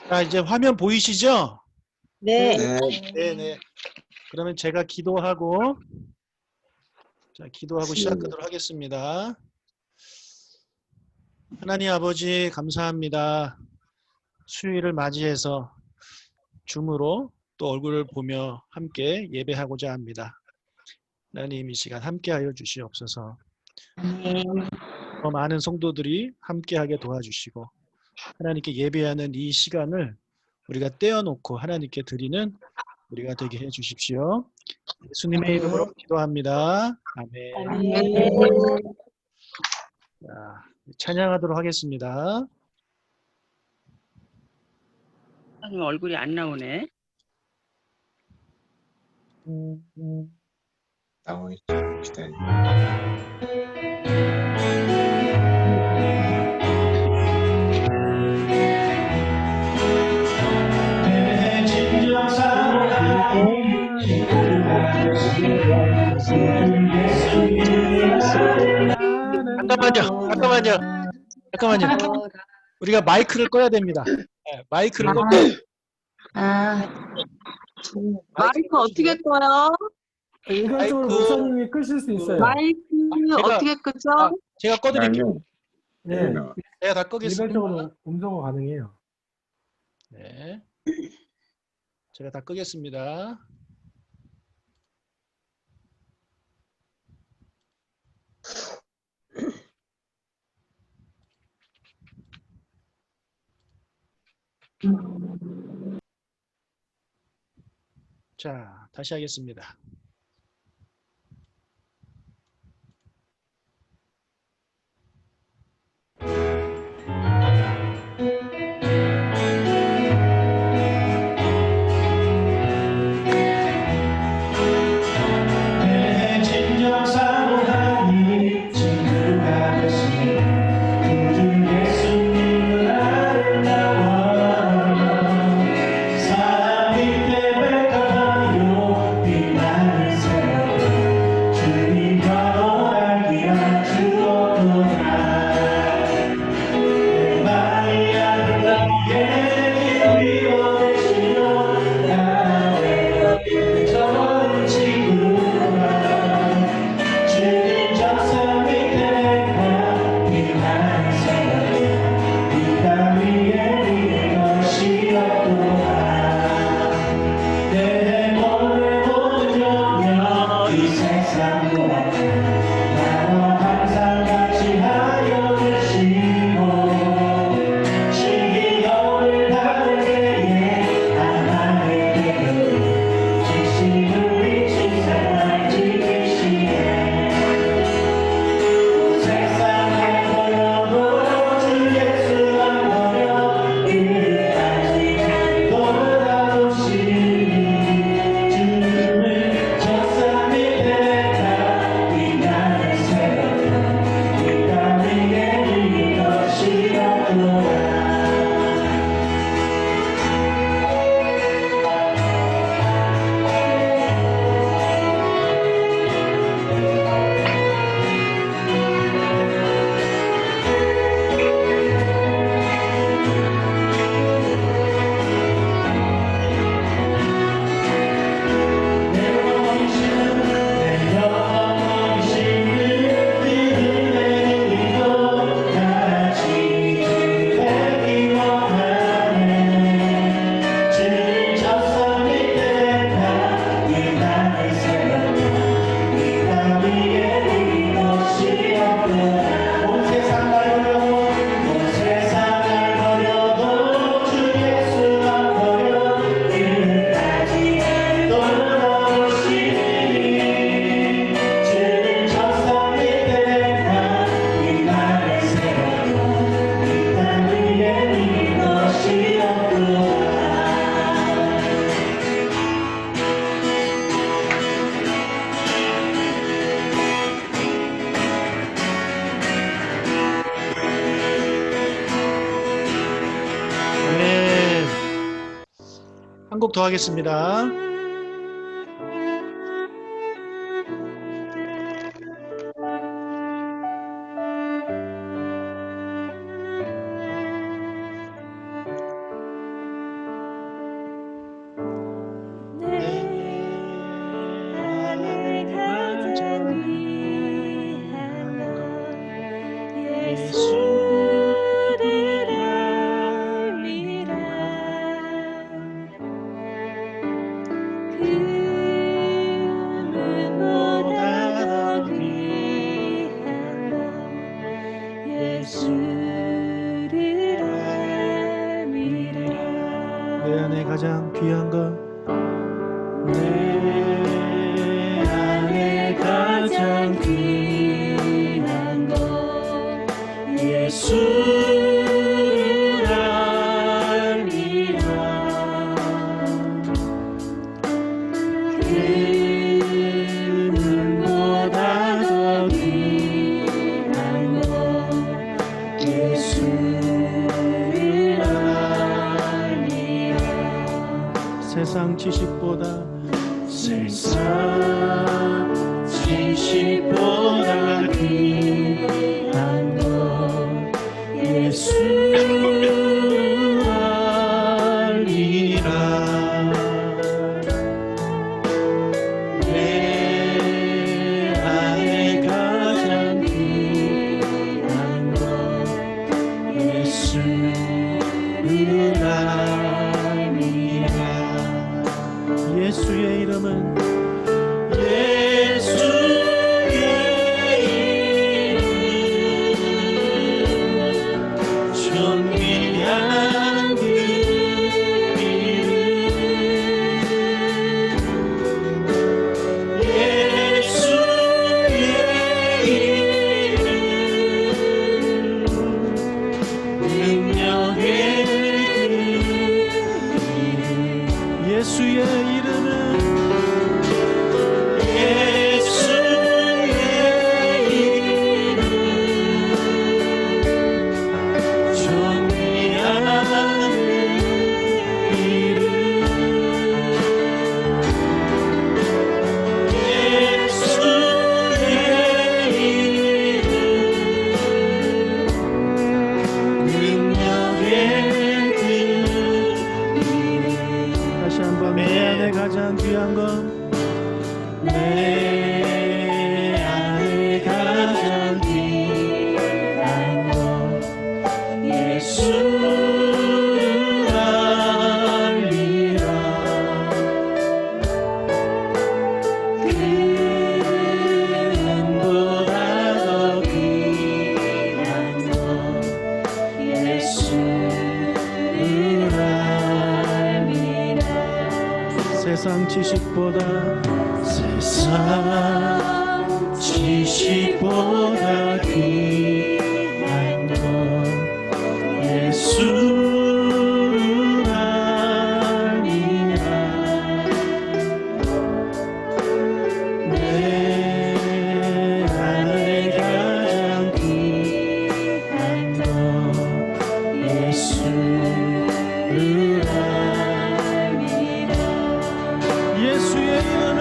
자, 이제 화면 보이시죠? 네. 네네. 그러면 제가 기도하고 시작하도록 하겠습니다. 하나님 아버지 감사합니다. 수요일을 맞이해서 줌으로 또 얼굴을 보며 함께 예배하고자 합니다. 하나님 이 시간 함께하여 주시옵소서. 더 많은 성도들이 함께하게 도와주시고 하나님께 예배하는 이 시간을 우리가 떼어놓고 하나님께 드리는 우리가 되게 해주십시오. 예수님의 이름으로 기도합니다. 아멘. 자, 찬양하도록 하겠습니다. 선생님 얼굴이 안 나오네. 나오겠죠. 기다려. 잠깐만요. 우리가 마이크를 꺼야 됩니다. 네, 마이크를 꺼. 마이크 어떻게 꺼요? 일괄적으로 마이크. 목사님이 끄실 수 있어요. 마이크 어떻게 끄죠? 제가 꺼드릴게요. 네, 제가 다 끄겠습니다. 일괄적으로 음성화 가능해요. 네, 제가 다 끄겠습니다. 자, 다시 하겠습니다. 한 곡 더 하겠습니다. 지식보다 귀한 것 예수 알리라. 내 안에 가장 귀한 것 예수를 알리라. 예수의 이름은 예수의 이름은 다시 한번 내 안에 가장 귀한 건 내 안에 가장 귀한 건 예수를 알리라. 금보다 더 귀한 건 예수를 알리라. 세상 지식보다 귀한 건 예수를 알리라. 내 안에 가장 귀한 건 예수를 알리라. 예수의 이름은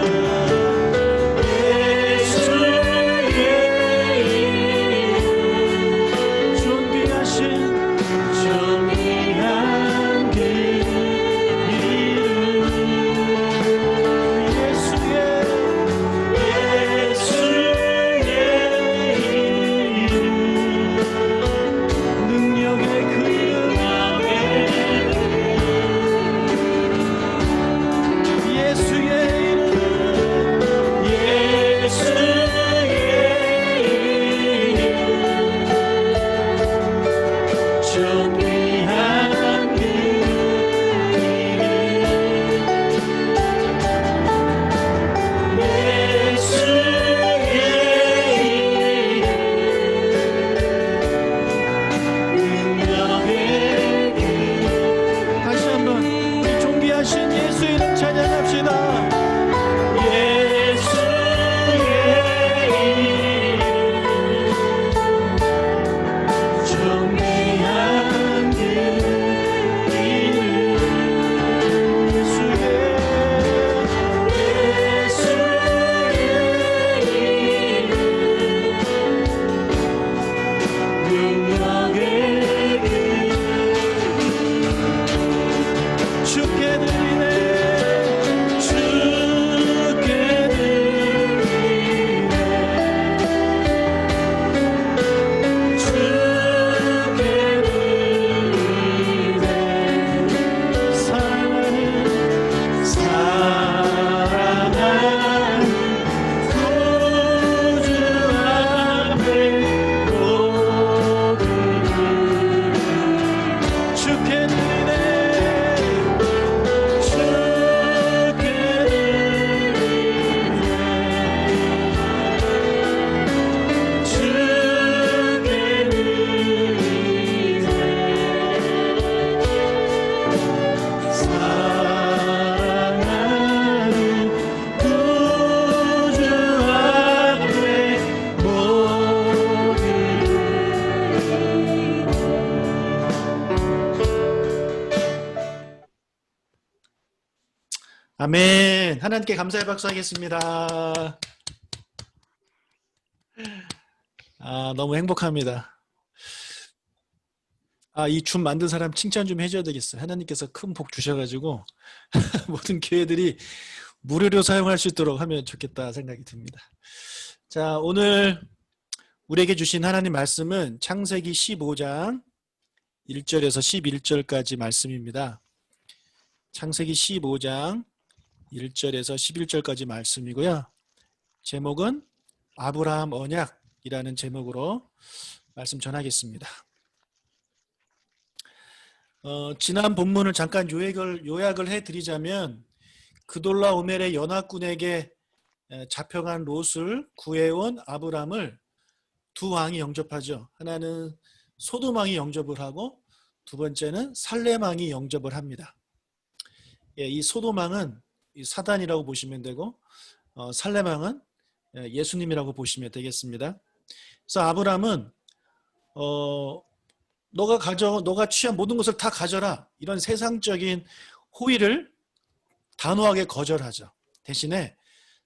아멘. 아멘. 하나님께 감사의 박수 하겠습니다. 너무 행복합니다. 이 줌 만든 사람 칭찬 좀 해줘야 되겠어요. 하나님께서 큰 복 주셔가지고 모든 교회들이 무료로 사용할 수 있도록 하면 좋겠다 생각이 듭니다. 자, 오늘 우리에게 주신 하나님 말씀은 창세기 15장 1절에서 11절까지 말씀입니다. 창세기 15장 1절에서 11절까지 말씀이고요. 제목은 아브라함 언약이라는 제목으로 말씀 전하겠습니다. 지난 본문을 잠깐 요약을 해드리자면 그돌라오멜의 연합군에게 잡혀간 롯을 구해온 아브람을 두 왕이 영접하죠. 하나는 소돔 왕이 영접을 하고 두 번째는 살렘 왕이 영접을 합니다. 이 소돔 왕은 사단이라고 보시면 되고 살렘 왕은 예수님이라고 보시면 되겠습니다. 그래서 아브람은 너가 취한 모든 것을 다 가져라, 이런 세상적인 호의를 단호하게 거절하죠. 대신에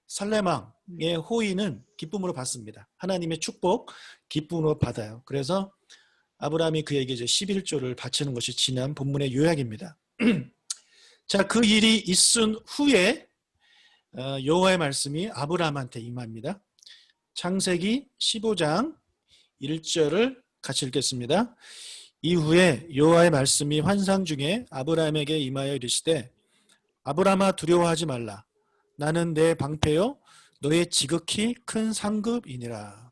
살렘 왕의 호의는 기쁨으로 받습니다. 하나님의 축복 기쁨으로 받아요. 그래서 아브라함이 그에게 이제 11조를 바치는 것이 지난 본문의 요약입니다. 자, 그 일이 있은 후에 여호와의 말씀이 아브라함한테 임합니다. 창세기 15장 1절을 같이 읽겠습니다. 이후에 여호와의 말씀이 환상 중에 아브라함에게 임하여 이르시되 아브라함아 두려워하지 말라. 나는 내 방패요 너의 지극히 큰 상급이니라.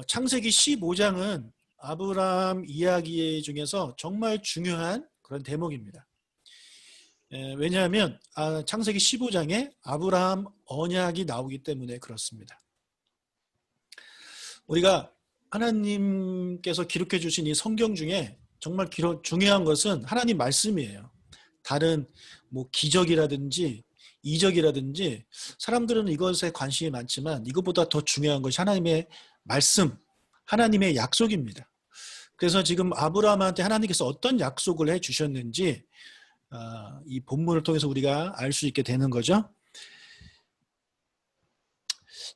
창세기 15장은 아브라함 이야기 중에서 정말 중요한 그런 대목입니다. 왜냐하면 창세기 15장에 아브라함 언약이 나오기 때문에 그렇습니다. 우리가 하나님께서 기록해 주신 이 성경 중에 정말 중요한 것은 하나님 말씀이에요. 다른 기적이라든지 이적이라든지 사람들은 이것에 관심이 많지만 이것보다 더 중요한 것이 하나님의 말씀, 하나님의 약속입니다. 그래서 지금 아브라함한테 하나님께서 어떤 약속을 해 주셨는지 이 본문을 통해서 우리가 알 수 있게 되는 거죠.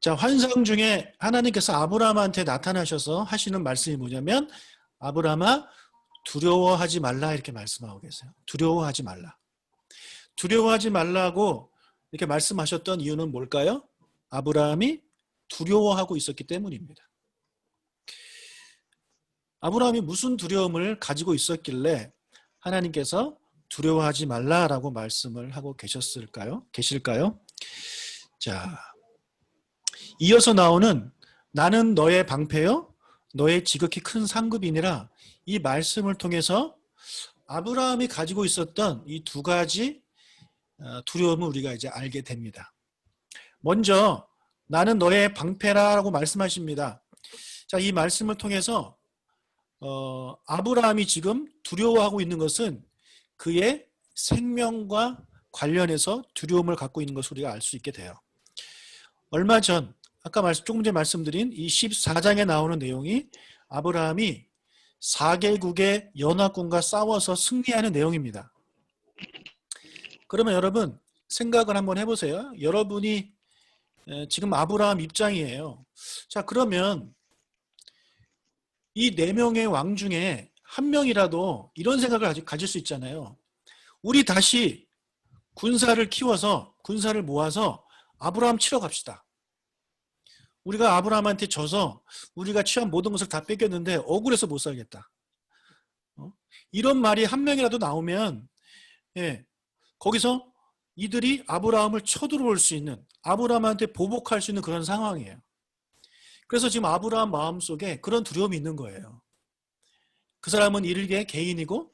자, 환상 중에 하나님께서 아브라함한테 나타나셔서 하시는 말씀이 뭐냐면 아브라함아 두려워하지 말라, 이렇게 말씀하고 계세요. 두려워하지 말라. 두려워하지 말라고 이렇게 말씀하셨던 이유는 뭘까요? 아브라함이 두려워하고 있었기 때문입니다. 아브라함이 무슨 두려움을 가지고 있었길래 하나님께서 두려워하지 말라라고 말씀을 하고 계실까요? 자, 이어서 나오는 나는 너의 방패요 너의 지극히 큰 상급이니라, 이 말씀을 통해서 아브라함이 가지고 있었던 이 두 가지 두려움을 우리가 이제 알게 됩니다. 먼저 나는 너의 방패라고 말씀하십니다. 자, 이 말씀을 통해서 아브라함이 지금 두려워하고 있는 것은 그의 생명과 관련해서 두려움을 갖고 있는 것을 우리가 알 수 있게 돼요. 얼마 전 조금 전에 말씀드린 이 14장에 나오는 내용이 아브라함이 4개국의 연합군과 싸워서 승리하는 내용입니다. 그러면 여러분 생각을 한번 해보세요. 여러분이 지금 아브라함 입장이에요. 자, 그러면 이 4명의 왕 중에 한 명이라도 이런 생각을 가질 수 있잖아요. 우리 다시 군사를 모아서 아브라함 치러 갑시다. 우리가 아브라함한테 져서 우리가 취한 모든 것을 다 뺏겼는데 억울해서 못 살겠다. 이런 말이 한 명이라도 나오면 거기서 이들이 아브라함을 쳐들어올 수 있는, 아브라함한테 보복할 수 있는 그런 상황이에요. 그래서 지금 아브라함 마음속에 그런 두려움이 있는 거예요. 그 사람은 일개 개인이고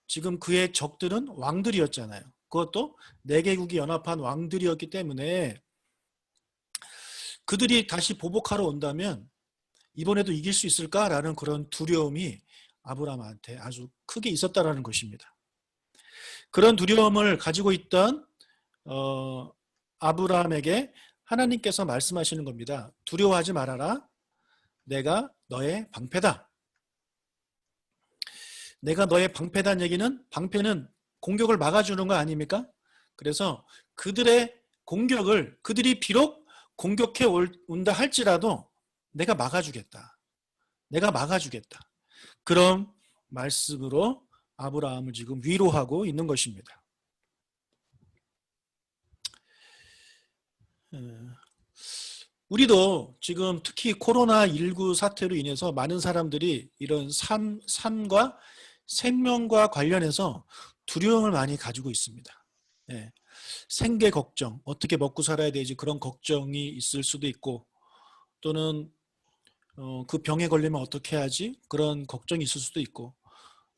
지금 그의 적들은 왕들이었잖아요. 그것도 4개국이 연합한 왕들이었기 때문에 그들이 다시 보복하러 온다면 이번에도 이길 수 있을까라는 그런 두려움이 아브라함한테 아주 크게 있었다라는 것입니다. 그런 두려움을 가지고 있던 아브라함에게 하나님께서 말씀하시는 겁니다. 두려워하지 말아라. 내가 너의 방패다. 내가 너의 방패다는 얘기는, 방패는 공격을 막아주는 거 아닙니까? 그래서 그들의 공격을 그들이 비록 공격해 온다 할지라도 내가 막아주겠다. 내가 막아주겠다. 그런 말씀으로 아브라함을 지금 위로하고 있는 것입니다. 우리도 지금 특히 코로나19 사태로 인해서 많은 사람들이 이런 삶과 생명과 관련해서 두려움을 많이 가지고 있습니다. 예. 생계 걱정, 어떻게 먹고 살아야 되지 그런 걱정이 있을 수도 있고 또는 그 병에 걸리면 어떻게 하지 그런 걱정이 있을 수도 있고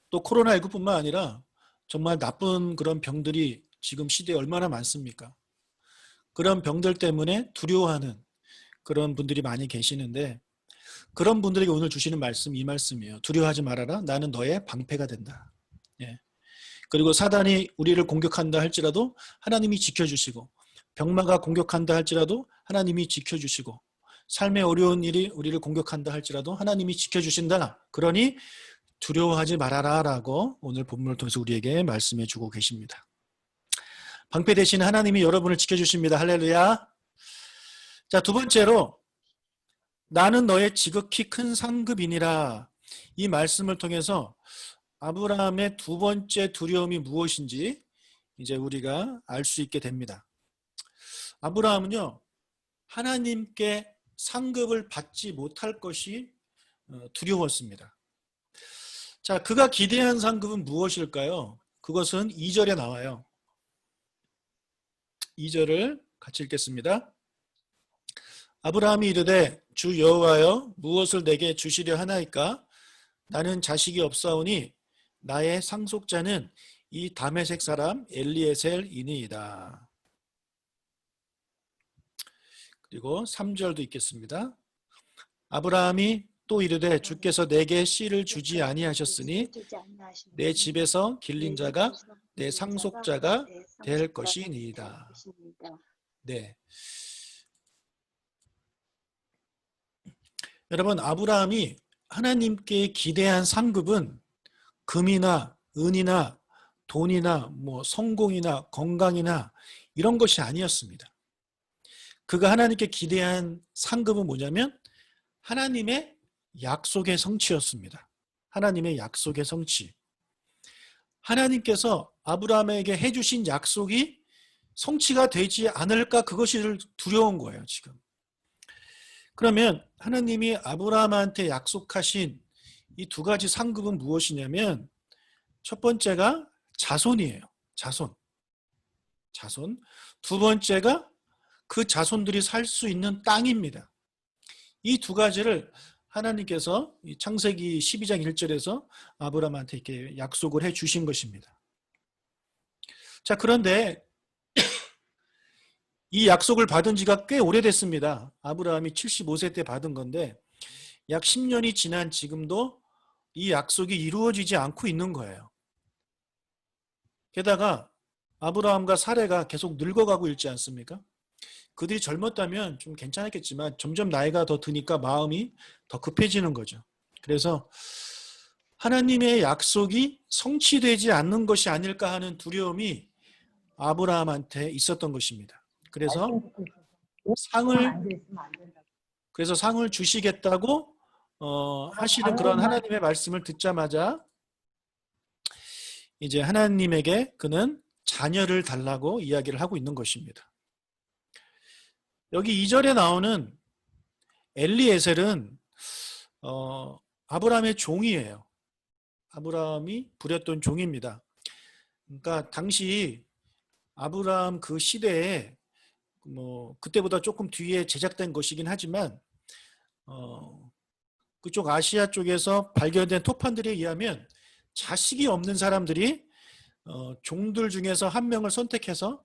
또 코로나19뿐만 아니라 정말 나쁜 그런 병들이 지금 시대에 얼마나 많습니까? 그런 병들 때문에 두려워하는 그런 분들이 많이 계시는데 그런 분들에게 오늘 주시는 말씀 이 말씀이에요. 두려워하지 말아라. 나는 너의 방패가 된다. 예. 그리고 사단이 우리를 공격한다 할지라도 하나님이 지켜주시고 병마가 공격한다 할지라도 하나님이 지켜주시고 삶의 어려운 일이 우리를 공격한다 할지라도 하나님이 지켜주신다. 그러니 두려워하지 말아라 라고 오늘 본문을 통해서 우리에게 말씀해 주고 계십니다. 방패 대신 하나님이 여러분을 지켜주십니다. 할렐루야. 자, 두 번째로 나는 너의 지극히 큰 상급이니라. 이 말씀을 통해서 아브라함의 두 번째 두려움이 무엇인지 이제 우리가 알 수 있게 됩니다. 아브라함은요, 하나님께 상급을 받지 못할 것이 두려웠습니다. 자, 그가 기대한 상급은 무엇일까요? 그것은 2절에 나와요. 2절을 같이 읽겠습니다. 아브라함이 이르되 주 여호와여 무엇을 내게 주시려 하나이까? 나는 자식이 없사오니 나의 상속자는 이 다메섹 사람 엘리에셀이니이다. 그리고 3절도 읽겠습니다. 아브라함이 또 이르되 주께서 내게 씨를 주지 아니하셨으니 내 집에서 길린 자가 내 상속자가 될 것이니이다. 네. 여러분, 아브라함이 하나님께 기대한 상급은 금이나 은이나 돈이나 성공이나 건강이나 이런 것이 아니었습니다. 그가 하나님께 기대한 상급은 뭐냐면 하나님의 약속의 성취였습니다. 하나님의 약속의 성취. 하나님께서 아브라함에게 해주신 약속이 성취가 되지 않을까 그것이 두려운 거예요, 지금. 그러면 하나님이 아브라함한테 약속하신 이 두 가지 상급은 무엇이냐면 첫 번째가 자손이에요. 자손. 두 번째가 그 자손들이 살 수 있는 땅입니다. 이 두 가지를 하나님께서 창세기 12장 1절에서 아브라함한테 이렇게 약속을 해 주신 것입니다. 자, 그런데 이 약속을 받은 지가 꽤 오래됐습니다. 아브라함이 75세 때 받은 건데 약 10년이 지난 지금도 이 약속이 이루어지지 않고 있는 거예요. 게다가 아브라함과 사레가 계속 늙어가고 있지 않습니까? 그들이 젊었다면 좀 괜찮았겠지만 점점 나이가 더 드니까 마음이 더 급해지는 거죠. 그래서 하나님의 약속이 성취되지 않는 것이 아닐까 하는 두려움이 아브라함한테 있었던 것입니다. 그래서 상을 주시겠다고 하시는 그런 하나님의 말씀을 듣자마자 이제 하나님에게 그는 자녀를 달라고 이야기를 하고 있는 것입니다. 여기 2절에 나오는 엘리에셀은 아브라함의 종이에요. 아브라함이 부렸던 종입니다. 그러니까 당시 아브라함 그 시대에 그때보다 조금 뒤에 제작된 것이긴 하지만 그쪽 아시아 쪽에서 발견된 토판들에 의하면 자식이 없는 사람들이 종들 중에서 한 명을 선택해서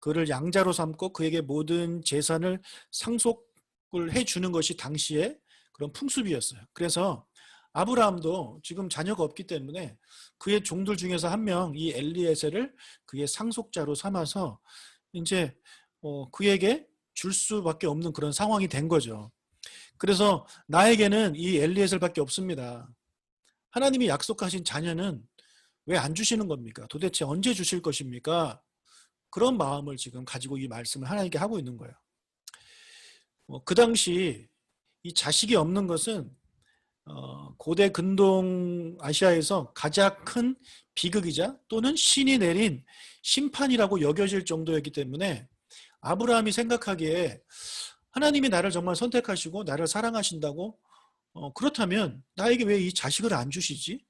그를 양자로 삼고 그에게 모든 재산을 상속을 해주는 것이 당시에 그런 풍습이었어요. 그래서 아브라함도 지금 자녀가 없기 때문에 그의 종들 중에서 한 명, 이 엘리에셀을 그의 상속자로 삼아서 이제 그에게 줄 수밖에 없는 그런 상황이 된 거죠. 그래서 나에게는 이 엘리에셀밖에 없습니다. 하나님이 약속하신 자녀는 왜 안 주시는 겁니까? 도대체 언제 주실 것입니까? 그런 마음을 지금 가지고 이 말씀을 하나님께 하고 있는 거예요. 그 당시 이 자식이 없는 것은 고대 근동 아시아에서 가장 큰 비극이자 또는 신이 내린 심판이라고 여겨질 정도였기 때문에 아브라함이 생각하기에 하나님이 나를 정말 선택하시고 나를 사랑하신다고 그렇다면 나에게 왜 이 자식을 안 주시지?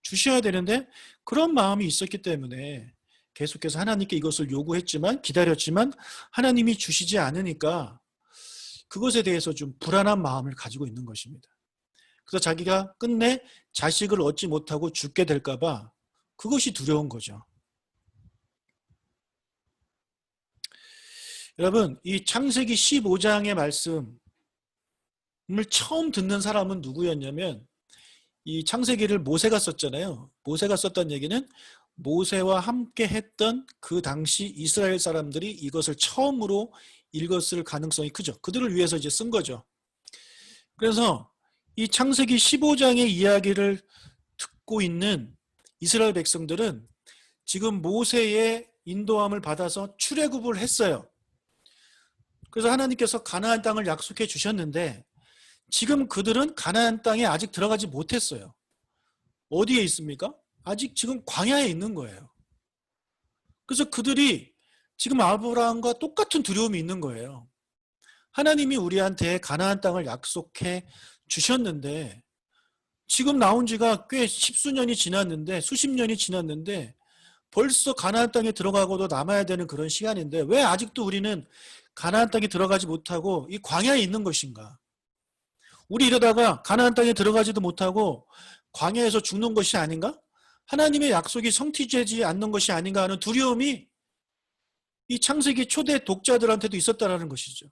주셔야 되는데 그런 마음이 있었기 때문에 계속해서 하나님께 이것을 요구했지만 기다렸지만 하나님이 주시지 않으니까 그것에 대해서 좀 불안한 마음을 가지고 있는 것입니다. 그래서 자기가 끝내 자식을 얻지 못하고 죽게 될까 봐 그것이 두려운 거죠. 여러분, 이 창세기 15장의 말씀을 처음 듣는 사람은 누구였냐면 이 창세기를 모세가 썼잖아요. 모세가 썼다는 얘기는 모세와 함께 했던 그 당시 이스라엘 사람들이 이것을 처음으로 읽었을 가능성이 크죠. 그들을 위해서 이제 쓴 거죠. 그래서 이 창세기 15장의 이야기를 듣고 있는 이스라엘 백성들은 지금 모세의 인도함을 받아서 출애굽을 했어요. 그래서 하나님께서 가나안 땅을 약속해 주셨는데 지금 그들은 가나안 땅에 아직 들어가지 못했어요. 어디에 있습니까? 아직 지금 광야에 있는 거예요. 그래서 그들이 지금 아브라함과 똑같은 두려움이 있는 거예요. 하나님이 우리한테 가나안 땅을 약속해 주셨는데 지금 나온 지가 꽤 십수년이 지났는데 수십 년이 지났는데 벌써 가나안 땅에 들어가고도 남아야 되는 그런 시간인데 왜 아직도 우리는 가나안 땅에 들어가지 못하고 이 광야에 있는 것인가? 우리 이러다가 가나안 땅에 들어가지도 못하고 광야에서 죽는 것이 아닌가? 하나님의 약속이 성취되지 않는 것이 아닌가 하는 두려움이 이 창세기 초대 독자들한테도 있었다라는 것이죠.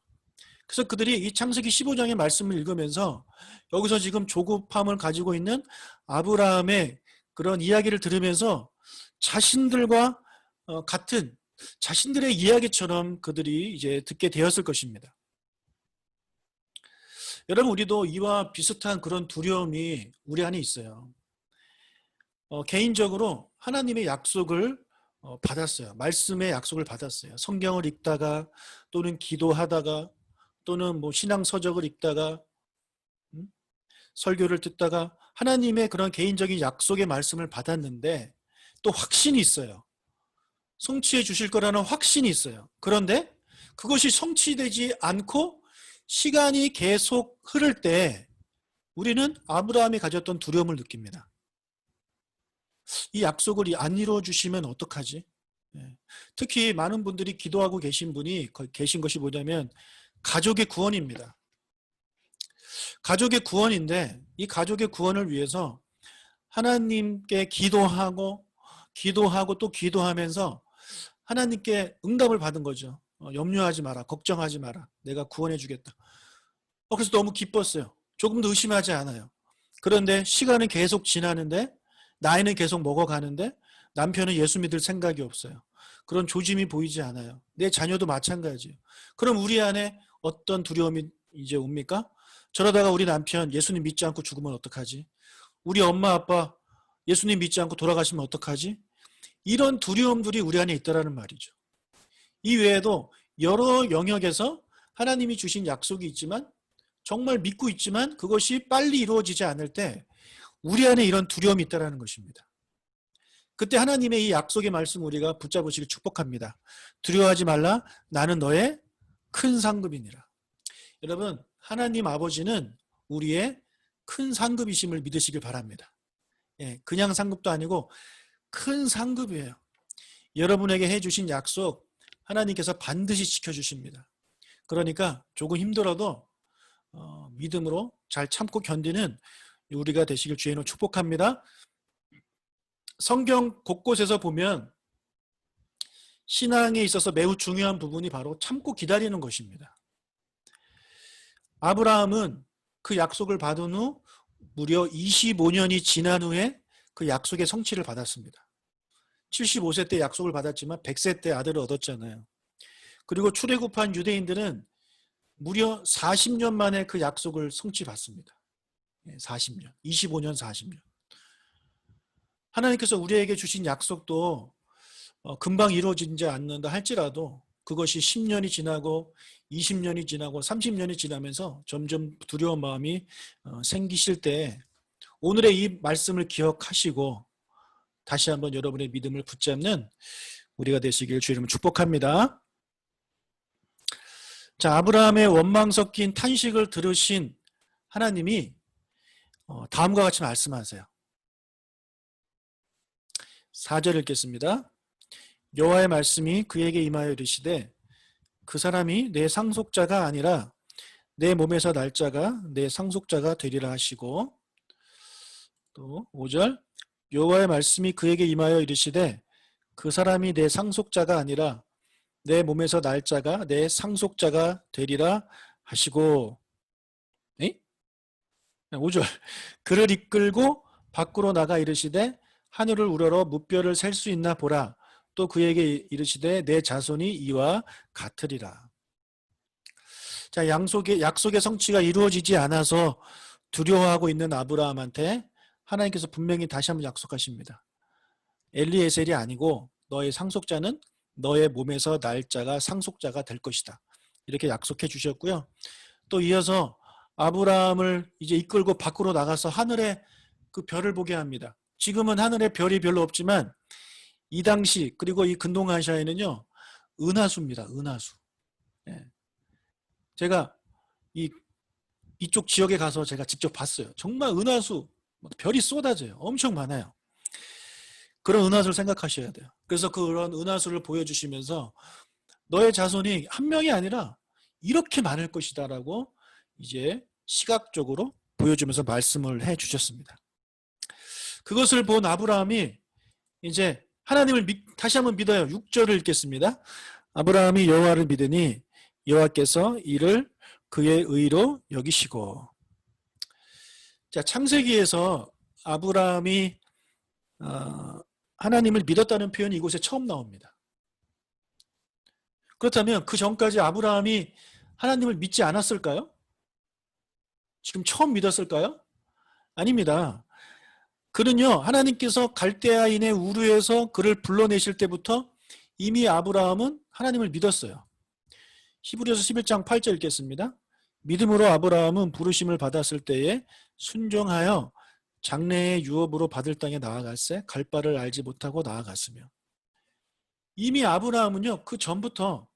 그래서 그들이 이 창세기 15장의 말씀을 읽으면서 여기서 지금 조급함을 가지고 있는 아브라함의 그런 이야기를 들으면서 자신들과 같은 자신들의 이야기처럼 그들이 이제 듣게 되었을 것입니다. 여러분, 우리도 이와 비슷한 그런 두려움이 우리 안에 있어요. 개인적으로 하나님의 약속을 받았어요. 말씀의 약속을 받았어요. 성경을 읽다가 또는 기도하다가 또는 뭐 신앙 서적을 읽다가 설교를 듣다가 하나님의 그런 개인적인 약속의 말씀을 받았는데 또 확신이 있어요. 성취해 주실 거라는 확신이 있어요. 그런데 그것이 성취되지 않고 시간이 계속 흐를 때 우리는 아브라함이 가졌던 두려움을 느낍니다. 이 약속을 안 이루어 주시면 어떡하지? 특히 많은 분들이 기도하고 계신 것이 뭐냐면 가족의 구원입니다. 가족의 구원인데 이 가족의 구원을 위해서 하나님께 기도하고 또 기도하면서 하나님께 응답을 받은 거죠. 염려하지 마라, 걱정하지 마라, 내가 구원해 주겠다. 그래서 너무 기뻤어요. 조금도 의심하지 않아요. 그런데 시간은 계속 지나는데 나이는 계속 먹어가는데 남편은 예수 믿을 생각이 없어요. 그런 조짐이 보이지 않아요. 내 자녀도 마찬가지예요. 그럼 우리 안에 어떤 두려움이 이제 옵니까? 저러다가 우리 남편 예수님 믿지 않고 죽으면 어떡하지? 우리 엄마 아빠 예수님 믿지 않고 돌아가시면 어떡하지? 이런 두려움들이 우리 안에 있다라는 말이죠. 이 외에도 여러 영역에서 하나님이 주신 약속이 있지만 정말 믿고 있지만 그것이 빨리 이루어지지 않을 때 우리 안에 이런 두려움이 있다는 것입니다. 그때 하나님의 이 약속의 말씀 우리가 붙잡으시길 축복합니다. 두려워하지 말라, 나는 너의 큰 상급이니라. 여러분, 하나님 아버지는 우리의 큰 상급이심을 믿으시길 바랍니다. 그냥 상급도 아니고 큰 상급이에요. 여러분에게 해주신 약속 하나님께서 반드시 지켜주십니다. 그러니까 조금 힘들어도 믿음으로 잘 참고 견디는 우리가 되시길 주의 이름으로 축복합니다. 성경 곳곳에서 보면 신앙에 있어서 매우 중요한 부분이 바로 참고 기다리는 것입니다. 아브라함은 그 약속을 받은 후 무려 25년이 지난 후에 그 약속의 성취를 받았습니다. 75세 때 약속을 받았지만 100세 때 아들을 얻었잖아요. 그리고 출애굽한 유대인들은 무려 40년 만에 그 약속을 성취받습니다. 40년, 25년, 40년. 하나님께서 우리에게 주신 약속도 금방 이루어지지 않는다 할지라도 그것이 10년이 지나고 20년이 지나고 30년이 지나면서 점점 두려운 마음이 생기실 때 오늘의 이 말씀을 기억하시고 다시 한번 여러분의 믿음을 붙잡는 우리가 되시길 주 이름으로 축복합니다. 자, 아브라함의 원망 섞인 탄식을 들으신 하나님이 다음과 같이 말씀하세요. 4절 읽겠습니다. 여호와의 말씀이 그에게 임하여 이르시되 그 사람이 내 상속자가 아니라 내 몸에서 날 자가 내 상속자가 되리라 하시고, 또 5절 여호와의 말씀이 그에게 임하여 이르시되 그 사람이 내 상속자가 아니라 내 몸에서 날 자가 내 상속자가 되리라 하시고, 5절 그를 이끌고 밖으로 나가 이르시되 하늘을 우러러 무뼈를 셀 수 있나 보라. 또 그에게 이르시되 내 자손이 이와 같으리라. 자, 약속의 성취가 이루어지지 않아서 두려워하고 있는 아브라함한테 하나님께서 분명히 다시 한번 약속하십니다. 엘리에셀이 아니고 너의 상속자는 너의 몸에서 날 자가 상속자가 될 것이다. 이렇게 약속해 주셨고요. 또 이어서 아브라함을 이제 이끌고 밖으로 나가서 하늘의 그 별을 보게 합니다. 지금은 하늘에 별이 별로 없지만 이 당시 그리고 이 근동아시아에는요 은하수입니다. 은하수. 제가 이쪽 지역에 가서 제가 직접 봤어요. 정말 은하수 별이 쏟아져요. 엄청 많아요. 그런 은하수를 생각하셔야 돼요. 그래서 그런 은하수를 보여주시면서 너의 자손이 한 명이 아니라 이렇게 많을 것이다라고 이제 시각적으로 보여주면서 말씀을 해주셨습니다. 그것을 본 아브라함이 이제 하나님을 다시 한번 믿어요. 6절을 읽겠습니다. 아브라함이 여호와를 믿으니 여호와께서 이를 그의 의로 여기시고. 자, 창세기에서 아브라함이 하나님을 믿었다는 표현이 이곳에 처음 나옵니다. 그렇다면 그 전까지 아브라함이 하나님을 믿지 않았을까요? 지금 처음 믿었을까요? 아닙니다. 그는요, 하나님께서 갈대아인의 우르에서 그를 불러내실 때부터 이미 아브라함은 하나님을 믿었어요. 히브리서 11장 8절 읽겠습니다. 믿음으로 아브라함은 부르심을 받았을 때에 순종하여 장래의 유업으로 받을 땅에 나아갈새 갈 바를 알지 못하고 나아갔으며. 이미 아브라함은요, 그 전부터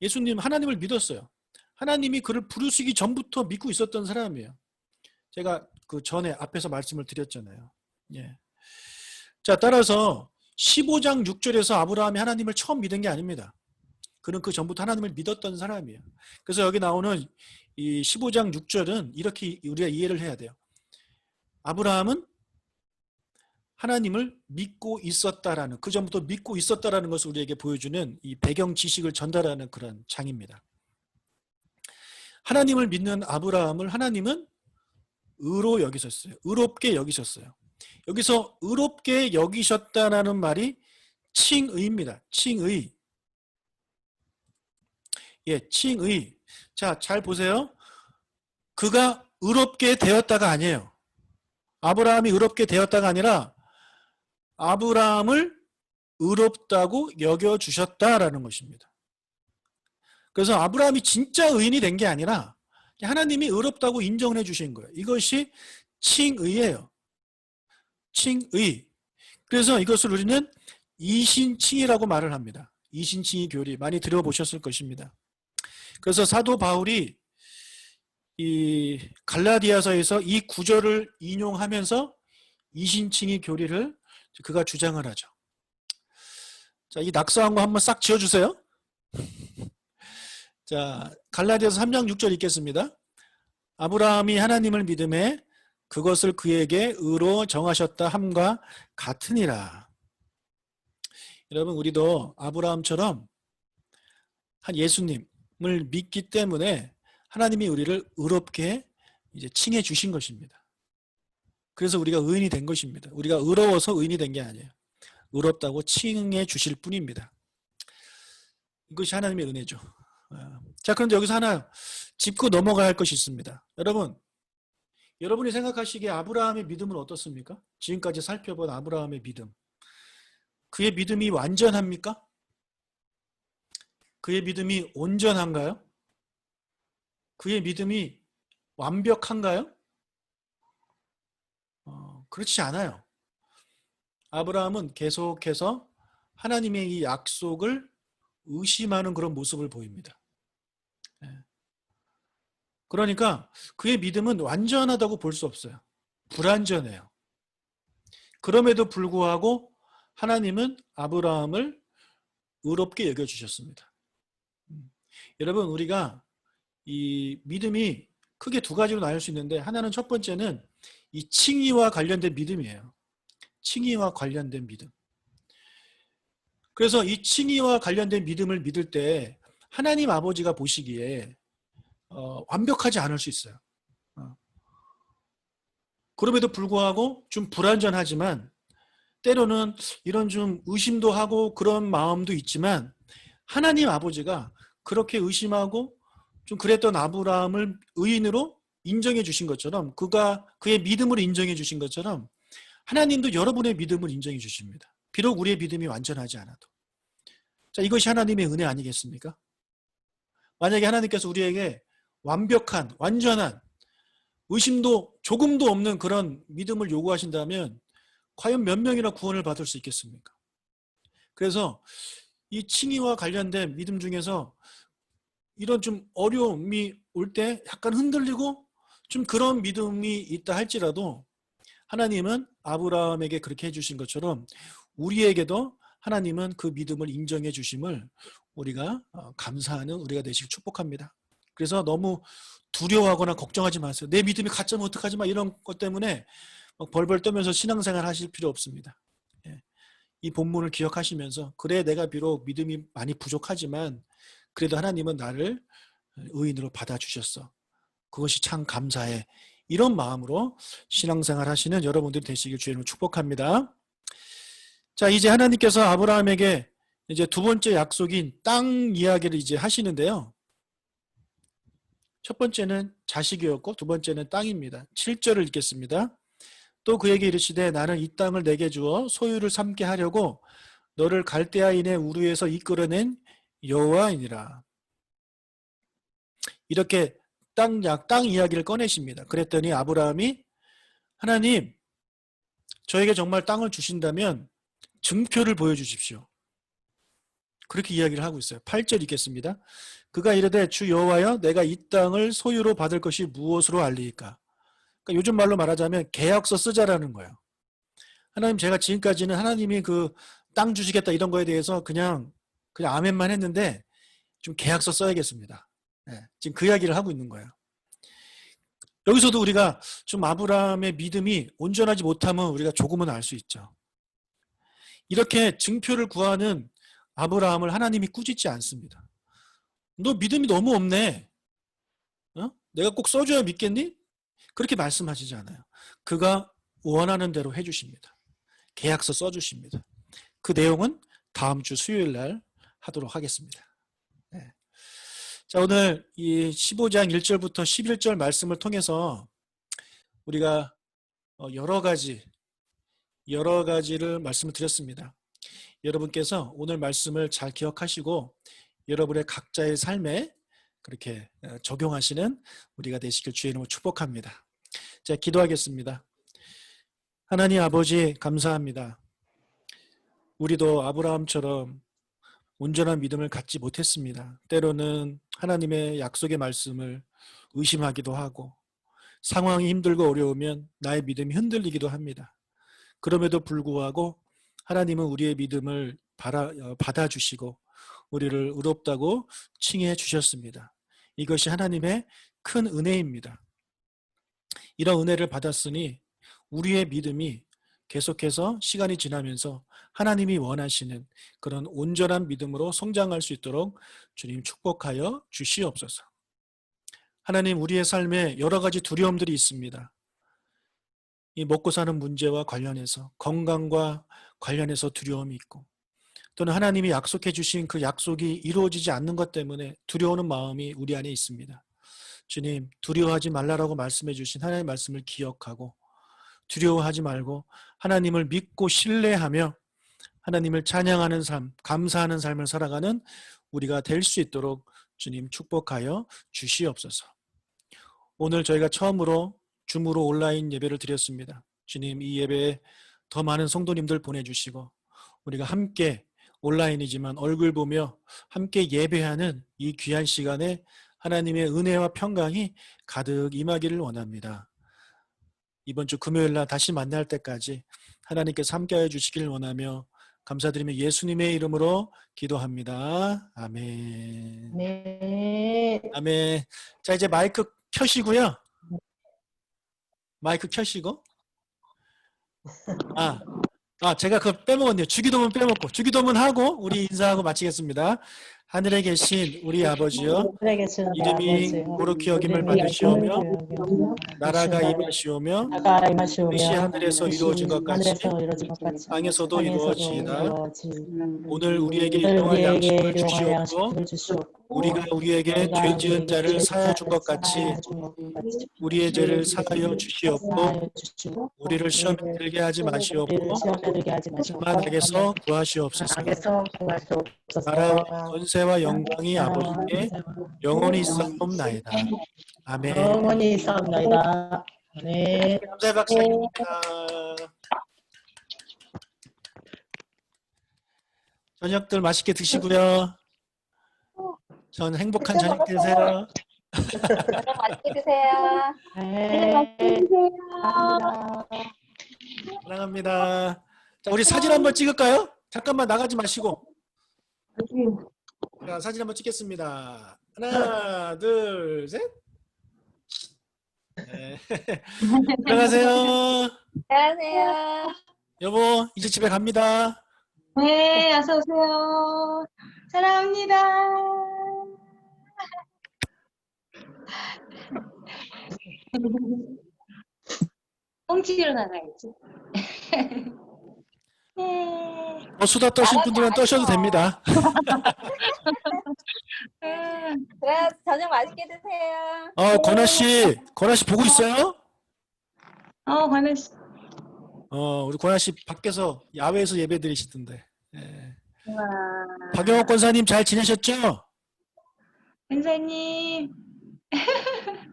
예수님 하나님을 믿었어요. 하나님이 그를 부르시기 전부터 믿고 있었던 사람이에요. 제가 그 전에 앞에서 말씀을 드렸잖아요. 예. 자, 따라서 15장 6절에서 아브라함이 하나님을 처음 믿은 게 아닙니다. 그는 그 전부터 하나님을 믿었던 사람이에요. 그래서 여기 나오는 이 15장 6절은 이렇게 우리가 이해를 해야 돼요. 아브라함은 하나님을 믿고 있었다라는, 그 전부터 믿고 있었다라는 것을 우리에게 보여주는 이 배경 지식을 전달하는 그런 장입니다. 하나님을 믿는 아브라함을 하나님은 의로 여기셨어요. 의롭게 여기셨어요. 여기서 의롭게 여기셨다라는 말이 칭의입니다. 칭의. 예, 칭의. 자, 잘 보세요. 그가 의롭게 되었다가 아니에요. 아브라함이 의롭게 되었다가 아니라 아브라함을 의롭다고 여겨주셨다라는 것입니다. 그래서 아브라함이 진짜 의인이 된 게 아니라 하나님이 의롭다고 인정을 해주신 거예요. 이것이 칭의예요. 칭의. 그래서 이것을 우리는 이신칭이라고 말을 합니다. 이신칭의 교리 많이 들어보셨을 것입니다. 그래서 사도 바울이 이 갈라디아서에서 이 구절을 인용하면서 이신칭의 교리를 그가 주장을 하죠. 자, 이 낙서한 거 한번 싹 지어주세요. 자, 갈라디아서 3장 6절 읽겠습니다. 아브라함이 하나님을 믿음에 그것을 그에게 의로 정하셨다 함과 같으니라. 여러분, 우리도 아브라함처럼 한 예수님을 믿기 때문에 하나님이 우리를 의롭게 이제 칭해 주신 것입니다. 그래서 우리가 의인이 된 것입니다. 우리가 의로워서 의인이 된 게 아니에요. 의롭다고 칭해 주실 뿐입니다. 이것이 하나님의 은혜죠. 자, 그런데 여기서 하나 짚고 넘어가야 할 것이 있습니다. 여러분이 생각하시기에 아브라함의 믿음은 어떻습니까? 지금까지 살펴본 아브라함의 믿음. 그의 믿음이 완전합니까? 그의 믿음이 온전한가요? 그의 믿음이 완벽한가요? 그렇지 않아요. 아브라함은 계속해서 하나님의 이 약속을 의심하는 그런 모습을 보입니다. 그러니까 그의 믿음은 완전하다고 볼 수 없어요. 불완전해요. 그럼에도 불구하고 하나님은 아브라함을 의롭게 여겨주셨습니다. 여러분, 우리가 이 믿음이 크게 두 가지로 나눌 수 있는데, 하나는 첫 번째는 이 칭의와 관련된 믿음이에요. 칭의와 관련된 믿음. 그래서 이 칭의와 관련된 믿음을 믿을 때 하나님 아버지가 보시기에 완벽하지 않을 수 있어요. 그럼에도 불구하고 좀 불완전하지만, 때로는 이런 좀 의심도 하고 그런 마음도 있지만, 하나님 아버지가 그렇게 의심하고 좀 그랬던 아브라함을 의인으로 인정해 주신 것처럼, 그의 믿음을 인정해 주신 것처럼 하나님도 여러분의 믿음을 인정해 주십니다. 비록 우리의 믿음이 완전하지 않아도. 자, 이것이 하나님의 은혜 아니겠습니까? 만약에 하나님께서 우리에게 완벽한, 완전한, 의심도 조금도 없는 그런 믿음을 요구하신다면 과연 몇 명이나 구원을 받을 수 있겠습니까? 그래서 이 칭의와 관련된 믿음 중에서 이런 좀 어려움이 올 때 약간 흔들리고 좀 그런 믿음이 있다 할지라도, 하나님은 아브라함에게 그렇게 해주신 것처럼 우리에게도 하나님은 그 믿음을 인정해 주심을 우리가 감사하는 우리가 되시길 축복합니다. 그래서 너무 두려워하거나 걱정하지 마세요. 내 믿음이 가짜면 어떡하지 마, 이런 것 때문에 막 벌벌 떠면서 신앙생활 하실 필요 없습니다. 이 본문을 기억하시면서, 그래 내가 비록 믿음이 많이 부족하지만 그래도 하나님은 나를 의인으로 받아주셨어. 그것이 참 감사해. 이런 마음으로 신앙생활 하시는 여러분들이 되시길 주님으로 축복합니다. 자, 이제 하나님께서 아브라함에게 이제 두 번째 약속인 땅 이야기를 이제 하시는데요. 첫 번째는 자식이었고 두 번째는 땅입니다. 7절을 읽겠습니다. 또 그에게 이르시되 나는 이 땅을 내게 주어 소유를 삼게 하려고 너를 갈대아인의 우르에서 이끌어낸 여호와이니라. 이렇게 땅 이야기를 꺼내십니다. 그랬더니 아브라함이, 하나님, 저에게 정말 땅을 주신다면 증표를 보여주십시오. 그렇게 이야기를 하고 있어요. 8절 읽겠습니다. 그가 이르되 주 여호와여, 내가 이 땅을 소유로 받을 것이 무엇으로 알리이까? 그러니까 요즘 말로 말하자면 계약서 쓰자라는 거예요. 하나님, 제가 지금까지는 하나님이 그 땅 주시겠다 이런 거에 대해서 그냥 아멘만 했는데 좀 계약서 써야겠습니다. 지금 그 이야기를 하고 있는 거예요. 여기서도 우리가 좀 아브라함의 믿음이 온전하지 못하면 우리가 조금은 알 수 있죠. 이렇게 증표를 구하는 아브라함을 하나님이 꾸짖지 않습니다. 너 믿음이 너무 없네. 내가 꼭 써줘야 믿겠니? 그렇게 말씀하시지 않아요. 그가 원하는 대로 해주십니다. 계약서 써주십니다. 그 내용은 다음 주 수요일 날 하도록 하겠습니다. 자, 오늘 이 15장 1절부터 11절 말씀을 통해서 우리가 여러 가지를 말씀을 드렸습니다. 여러분께서 오늘 말씀을 잘 기억하시고 여러분의 각자의 삶에 그렇게 적용하시는 우리가 되시길 주의 이름으로 축복합니다. 자, 기도하겠습니다. 하나님 아버지, 감사합니다. 우리도 아브라함처럼 온전한 믿음을 갖지 못했습니다. 때로는 하나님의 약속의 말씀을 의심하기도 하고, 상황이 힘들고 어려우면 나의 믿음이 흔들리기도 합니다. 그럼에도 불구하고 하나님은 우리의 믿음을 받아주시고 우리를 의롭다고 칭해 주셨습니다. 이것이 하나님의 큰 은혜입니다. 이런 은혜를 받았으니 우리의 믿음이 계속해서 시간이 지나면서 하나님이 원하시는 그런 온전한 믿음으로 성장할 수 있도록 주님 축복하여 주시옵소서. 하나님, 우리의 삶에 여러 가지 두려움들이 있습니다. 이 먹고 사는 문제와 관련해서, 건강과 관련해서 두려움이 있고, 또는 하나님이 약속해 주신 그 약속이 이루어지지 않는 것 때문에 두려워하는 마음이 우리 안에 있습니다. 주님, 두려워하지 말라라고 말씀해 주신 하나님의 말씀을 기억하고 두려워하지 말고 하나님을 믿고 신뢰하며 하나님을 찬양하는 삶, 감사하는 삶을 살아가는 우리가 될 수 있도록 주님 축복하여 주시옵소서. 오늘 저희가 처음으로 줌으로 온라인 예배를 드렸습니다. 주님, 이 예배에 더 많은 성도님들 보내주시고 우리가 함께 온라인이지만 얼굴 보며 함께 예배하는 이 귀한 시간에 하나님의 은혜와 평강이 가득 임하기를 원합니다. 이번 주 금요일 날 다시 만날 때까지 하나님께서 함께하여 주시기를 원하며 감사드리며 예수님의 이름으로 기도합니다. 아멘. 네. 아멘. 자, 이제 마이크 켜시고요. 마이크 켜시고. 제가 그거 빼먹었네요. 주기도문 빼먹고. 주기도문 하고 우리 인사하고 마치겠습니다. 하늘에 계신 우리 아버지여, 이름이 거룩히 여김을 받으시오며 나라가 임하시오며 뜻이 하늘에서 이루어진 것 같이 땅에서도 이루어지이다. 오늘 우리에게 일용할 양식을 주시옵고 우리가 우리에게 죄 지은 자를 사하여 준 것 같이 우리의 죄를 사하여 주시옵고 우리를 시험에 들게 하지 마시옵고 다만 악에서 구하시옵소서. 나라와 권세와 영광이 아버지께 영원히 있사옵나이다. 아멘. 영원히 있사옵나이다. 네. 감사의 박사입니다. 저녁들 맛있게 드시고요. 전 행복한 저녁 되세요. 저녁 맛있게 드세요. 네. 사랑합니다. 자, 우리 사진 한번 찍을까요? 잠깐만 나가지 마시고. 자, 사진 한번 찍겠습니다. 하나, 둘, 셋. 네. 들어가세요. 안녕하세요. 여보, 이제 집에 갑니다. 네, 어서 오세요. 사랑합니다. 꽁치로 나가야지. 네. 수다 떠신 분들은 떠셔도 됩니다. 그래, 저녁 맛있게 드세요. 권아 씨 보고 있어요? 관우 씨. 우리 권아 씨 밖에서 야외에서 예배 드리시던데. 예. 우와. 박영옥 권사님 잘 지내셨죠? 권사님.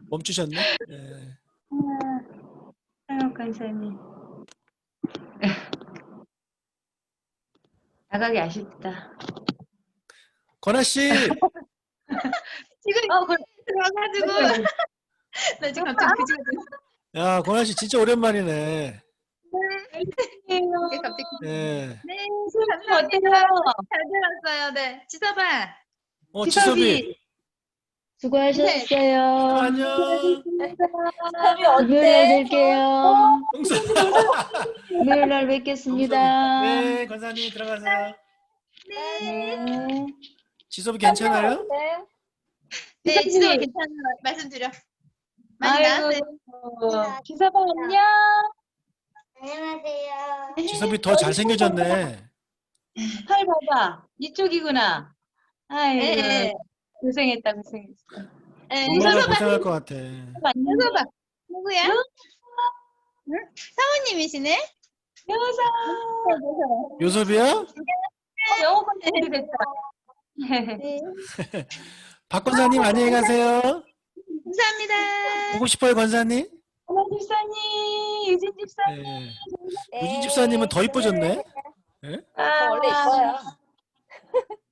멈추셨네. 예. 사랑 권사님. 나가기 아쉽다. 권아 씨, 지금 들어가가지고 나 지금 갑자기 그 지금 야 권아 씨 진짜 오랜만이네. 갑자기 예. 네, 선생님 어때요? 잘 들었어요. 네. 지서봐. 지섭이, 수고하셨어요. 안녕. 지섭이 금요일에 어때? 뵐게요. 홍사. 금요일 날 뵙겠습니다. 네, 권사님 들어가세요. 네. 지섭이 괜찮아요? 네. 네, 지서봐 괜찮아요. 말씀드려. 많이 나왔어요. 기사봐 안녕. 안녕하세요. 지섭이 더 잘생겨졌네. 팔 봐봐. 이쪽이구나. 아이고 네. 고생했다 고생했어. 네, 엄마가 지서봐. 고생할 것 같아. 안녕. 지서봐. 누구야? 응? 사모님이시네? 여사. 요섭이야? 영어 컨텐츠 됐다. 네. 박 권사님 안녕히 가세요. 감사합니다. 보고 싶어요 권사님? 어머 집사님, 유진 집사님. 네. 네. 유진 집사님은 더 이뻐졌네. 저 원래 이뻐요.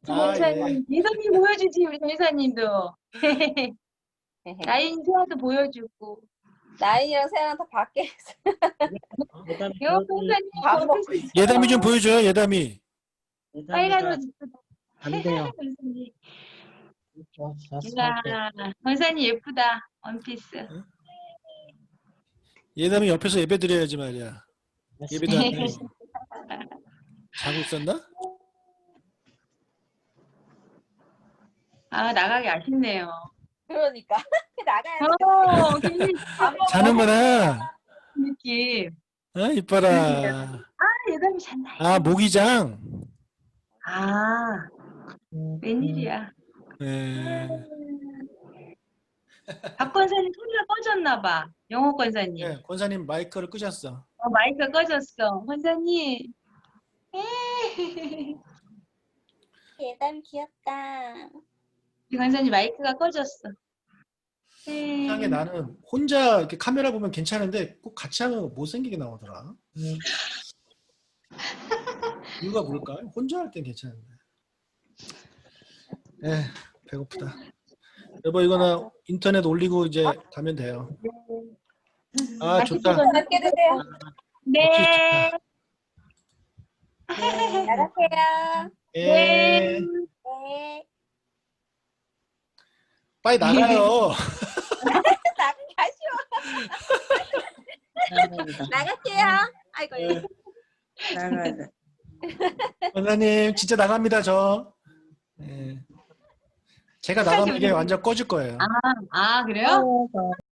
아, 전사님, 예선님 보여주지 우리 전사님도. 나인 세아도 보여주고. 나인이랑 세아랑 다 밖에 영어 전사님 밥 먹고 예담이 좀 보여줘요. 예담이. 빨간 옷 입고. 안 돼요. 전사님. 저 이야, 전사님 예쁘다. 원피스. 예담이 옆에서 예배 드려야지 말이야. 예배도 안 드리고. 자고 있었나? 아 나가기 아쉽네요. 그러니까 나가야지. 굉장히 자는구나. 느낌. 이뻐라. 예담이 잤나? 아 모기장. 아 웬일이야. 네. 박 권사님 소리가 꺼졌나 봐. 영호 권사님. 네, 권사님 마이크를 끄셨어. 마이크가 꺼졌어. 권사님. 계단 귀엽다. 우리 강사님 마이크가 꺼졌어. 이상하게 나는 혼자 이렇게 카메라 보면 괜찮은데 꼭 같이 하면 못생기게 나오더라. 이유가 뭘까? 혼자 할 땐 괜찮은데. 배고프다. 여보 이거는 인터넷 올리고 이제 가면 돼요. 아 좋다. 맛있게 드세요. 네. 나가세요. 예. 네. 빨리 나가요. 나가기 아쉬워. 나갈게요. 아이고. 네. 나가야 돼. 원사님 진짜 나갑니다 저. 예. 제가 나가면 이게 완전 꺼질 거예요. 아, 그래요?